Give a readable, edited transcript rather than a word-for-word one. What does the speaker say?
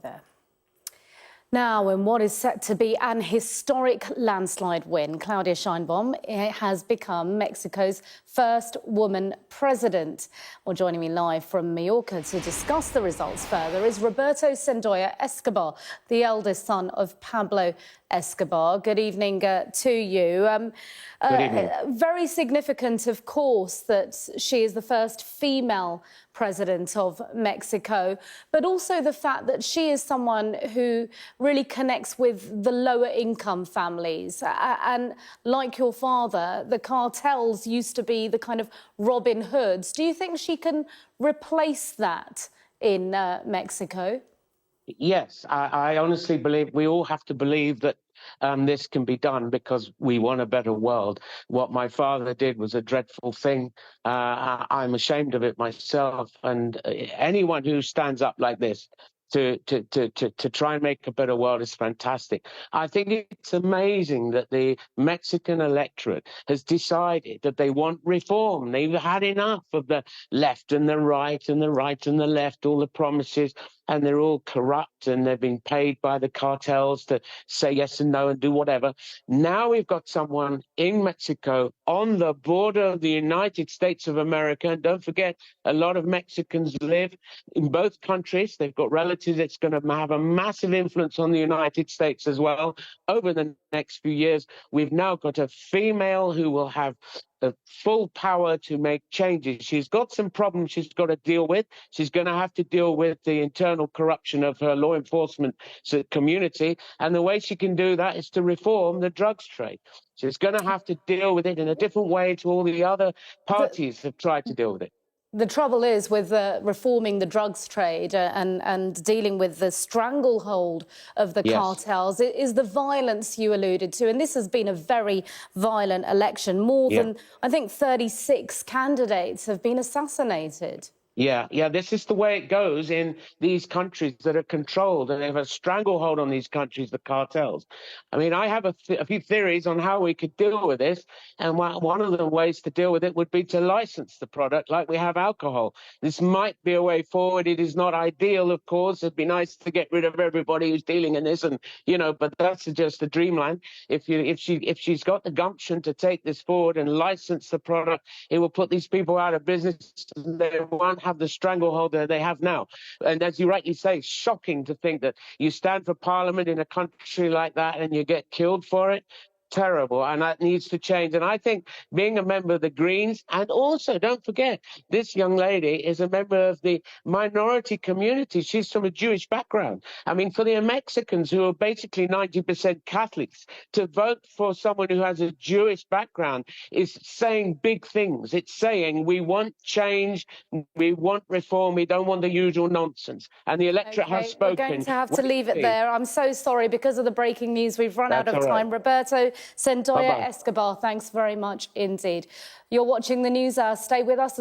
there. Now, in what is set to be an historic landslide win, Claudia Sheinbaum has become Mexico's first woman president. Well, joining me live from Mallorca to discuss the results further is Roberto Sendoya Escobar, the eldest son of Pablo Escobar. Good evening to you. Good evening. Very significant, of course, that she is the first female president of Mexico, but also the fact that she is someone who really connects with the lower income families. And like your father, the cartels used to be the kind of Robin Hoods. Do you think she can replace that in Mexico? Yes, I honestly believe we all have to believe that this can be done because we want a better world. What my father did was a dreadful thing. I'm ashamed of it myself. And anyone who stands up like this to try and make a better world is fantastic. I think it's amazing that the Mexican electorate has decided that they want reform. They've had enough of the left and the right and the right and the left, all the promises, and they're all corrupt and they've been paid by the cartels to say yes and no and do whatever. Now we've got someone in Mexico on the border of the United States of America. And don't forget, a lot of Mexicans live in both countries. They've got relatives that's going to have a massive influence on the United States as well over the next few years. We've now got a female who will have the full power to make changes. She's got some problems she's got to deal with. She's going to have to deal with the internal corruption of her law enforcement community. And the way she can do that is to reform the drugs trade. She's going to have to deal with it in a different way to all the other parties have tried to deal with it. The trouble is with reforming the drugs trade and dealing with the stranglehold of the cartels is the violence you alluded to. And this has been a very violent election. More than, I think, 36 candidates have been assassinated. Yeah, this is the way it goes in these countries that are controlled, and they have a stranglehold on these countries, the cartels. I mean, I have a few theories on how we could deal with this, and one of the ways to deal with it would be to license the product like we have alcohol. This might be a way forward. It is not ideal, of course. It'd be nice to get rid of everybody who's dealing in this, and but that's just a dreamland. If she's got the gumption to take this forward and license the product, it will put these people out of business. They won't have the stranglehold that they have now. And as you rightly say, it's shocking to think that you stand for parliament in a country like that and you get killed for it. Terrible, and that needs to change. And I think being a member of the Greens, and also don't forget, this young lady is a member of the minority community. She's from a Jewish background. I mean, for the Mexicans, who are basically 90% Catholics, to vote for someone who has a Jewish background is saying big things. It's saying we want change, we want reform, we don't want the usual nonsense. And the electorate has spoken. We're going to have to leave it there. I'm so sorry, because of the breaking news, we've run out of time. Roberto Sendoya Escobar, thanks very much indeed. You're watching the News Hour. Stay with us.